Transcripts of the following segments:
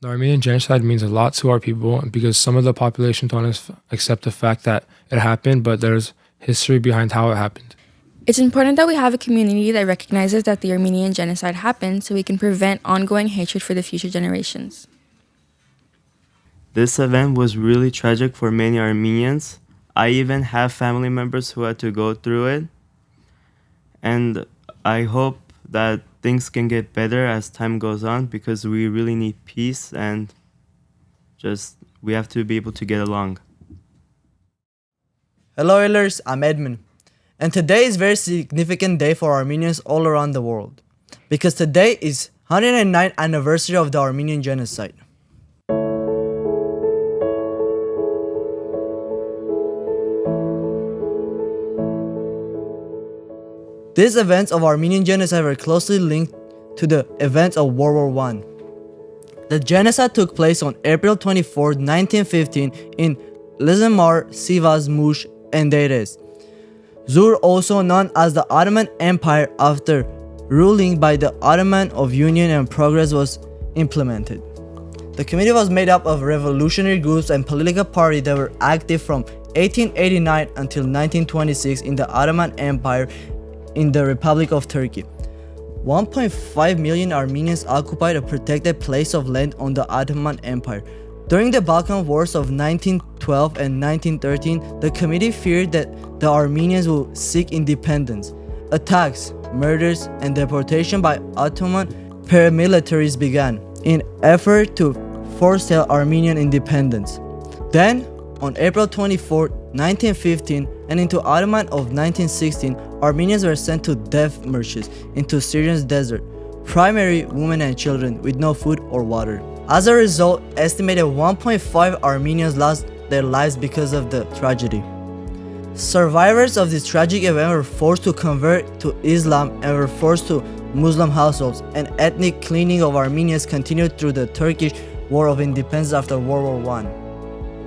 The Armenian Genocide means a lot to our people because some of the population don't accept the fact that it happened, but there's history behind how it happened. It's important that we have a community that recognizes that the Armenian Genocide happened so we can prevent ongoing hatred for the future generations. This event was really tragic for many Armenians. I even have family members who had to go through it. And I hope that things can get better as time goes on because we really need peace and we have to be able to get along. Hello Oilers, I'm Edmund. And today is a very significant day for Armenians all around the world because today is 109th anniversary of the Armenian Genocide. These events of Armenian Genocide were closely linked to the events of World War I. The genocide took place on April 24, 1915 in Lizimar, Sivas, Mush, and Deres. Zur, also known as the Ottoman Empire, after ruling by the Ottoman of Union and Progress was implemented. The community was made up of revolutionary groups and political parties that were active from 1889 until 1926 in the Ottoman Empire in the Republic of Turkey. 1.5 million Armenians occupied a protected place of land on the Ottoman Empire. During the Balkan Wars of 1912 and 1913, the committee feared that the Armenians would seek independence. Attacks, murders, and deportation by Ottoman paramilitaries began in effort to forestall Armenian independence. Then, on April 24, 1915 and into autumn of 1916, Armenians were sent to death marches into Syrian's desert, primarily women and children with no food or water. As a result, estimated 1.5 Armenians lost their lives because of the tragedy. Survivors of this tragic event were forced to convert to Islam and were forced to Muslim households, and ethnic cleansing of Armenians continued through the Turkish War of Independence after World War I.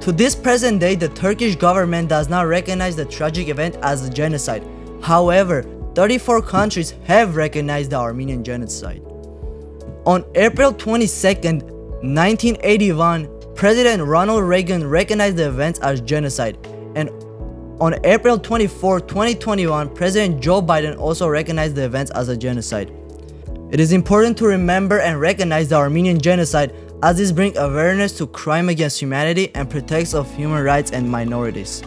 To this present day, the Turkish government does not recognize the tragic event as a genocide. However, 34 countries have recognized the Armenian Genocide. On April 22, 1981, President Ronald Reagan recognized the events as genocide, and on April 24, 2021, President Joe Biden also recognized the events as a genocide. It is important to remember and recognize the Armenian Genocide as this brings awareness to crime against humanity and protects of human rights and minorities.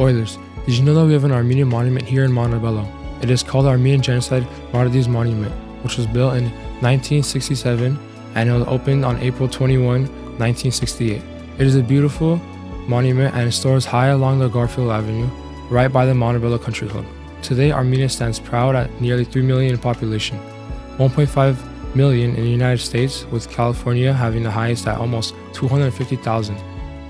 Oilers, did you know that we have an Armenian monument here in Montebello? It is called the Armenian Genocide Martyrs Monument, which was built in 1967 and it was opened on April 21, 1968. It is a beautiful monument and it stores high along the Garfield Avenue, right by the Montebello Country Club. Today, Armenia stands proud at nearly 3 million in population, 1.5 million in the United States, with California having the highest at almost 250,000.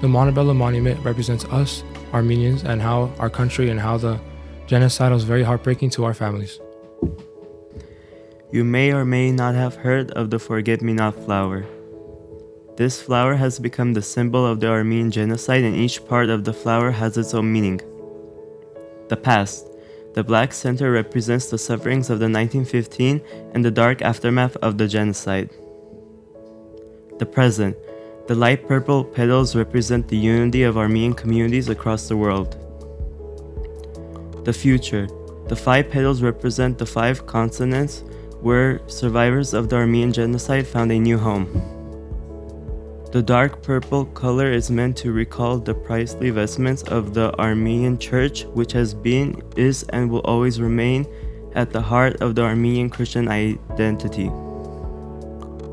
The Montebello Monument represents us, Armenians, and how our country and how the genocide was very heartbreaking to our families. You may or may not have heard of the forget-me-not flower. This flower has become the symbol of the Armenian Genocide, and each part of the flower has its own meaning. The past. The black center represents the sufferings of the 1915 and the dark aftermath of the genocide. The present. The light purple petals represent the unity of Armenian communities across the world. The future. The 5 petals represent the 5 continents where survivors of the Armenian Genocide found a new home. The dark purple color is meant to recall the priestly vestments of the Armenian Church, which has been, is, and will always remain at the heart of the Armenian Christian identity.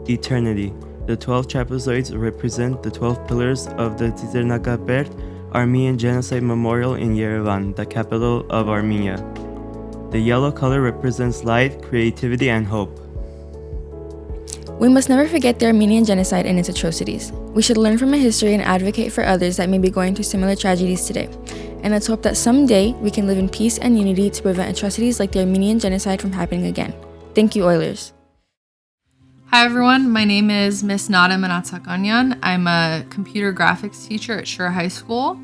Eternity. The 12 trapezoids represent the 12 pillars of the Tsitsernakabert Armenian Genocide Memorial in Yerevan, the capital of Armenia. The yellow color represents light, creativity, and hope. We must never forget the Armenian Genocide and its atrocities. We should learn from our history and advocate for others that may be going through similar tragedies today. And let's hope that someday we can live in peace and unity to prevent atrocities like the Armenian Genocide from happening again. Thank you, Oilers. Hi everyone, my name is Miss Nada Manatsakanyan. I'm a computer graphics teacher at Shura High School,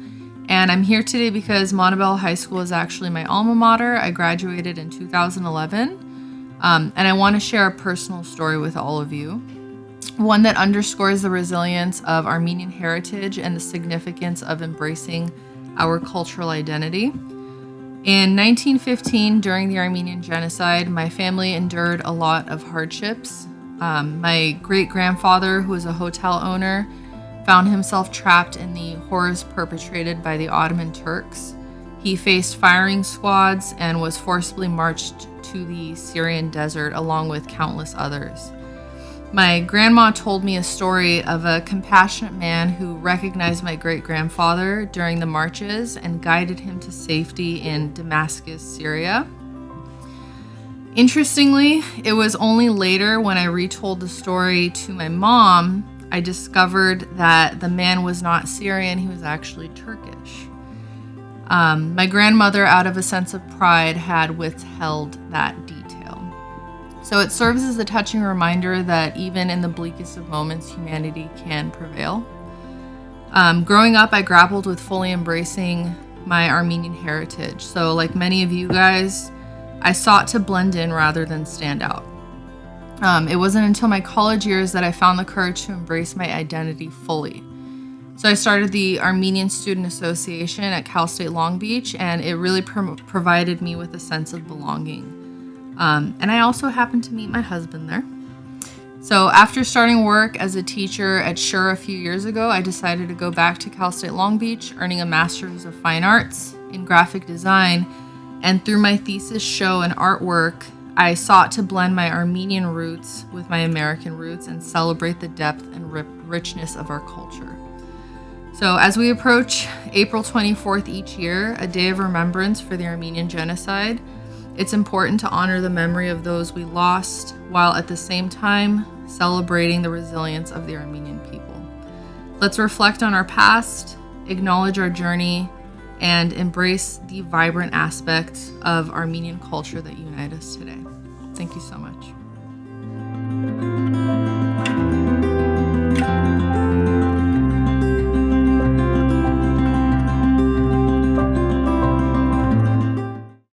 and I'm here today because Montebello High School is actually my alma mater. I graduated in 2011, and I want to share a personal story with all of you, one that underscores the resilience of Armenian heritage and the significance of embracing our cultural identity. In 1915, during the Armenian Genocide, my family endured a lot of hardships. My great-grandfather, who was a hotel owner, found himself trapped in the horrors perpetrated by the Ottoman Turks. He faced firing squads and was forcibly marched to the Syrian desert along with countless others. My grandma told me a story of a compassionate man who recognized my great-grandfather during the marches and guided him to safety in Damascus, Syria. Interestingly, it was only later when I retold the story to my mom, I discovered that the man was not Syrian, he was actually Turkish. My grandmother, out of a sense of pride, had withheld that detail. So it serves as a touching reminder that even in the bleakest of moments, humanity can prevail. Growing up, I grappled with fully embracing my Armenian heritage. So like many of you guys, I sought to blend in rather than stand out. It wasn't until my college years that I found the courage to embrace my identity fully. So I started the Armenian Student Association at Cal State Long Beach, and it really provided me with a sense of belonging. And I also happened to meet my husband there. So after starting work as a teacher at Shura a few years ago, I decided to go back to Cal State Long Beach, earning a Master's of Fine Arts in Graphic Design. And through my thesis show and artwork, I sought to blend my Armenian roots with my American roots and celebrate the depth and richness of our culture. So as we approach April 24th each year, a day of remembrance for the Armenian Genocide, it's important to honor the memory of those we lost, while at the same time celebrating the resilience of the Armenian people. Let's reflect on our past, acknowledge our journey, and embrace the vibrant aspects of Armenian culture that unite us today. Thank you so much.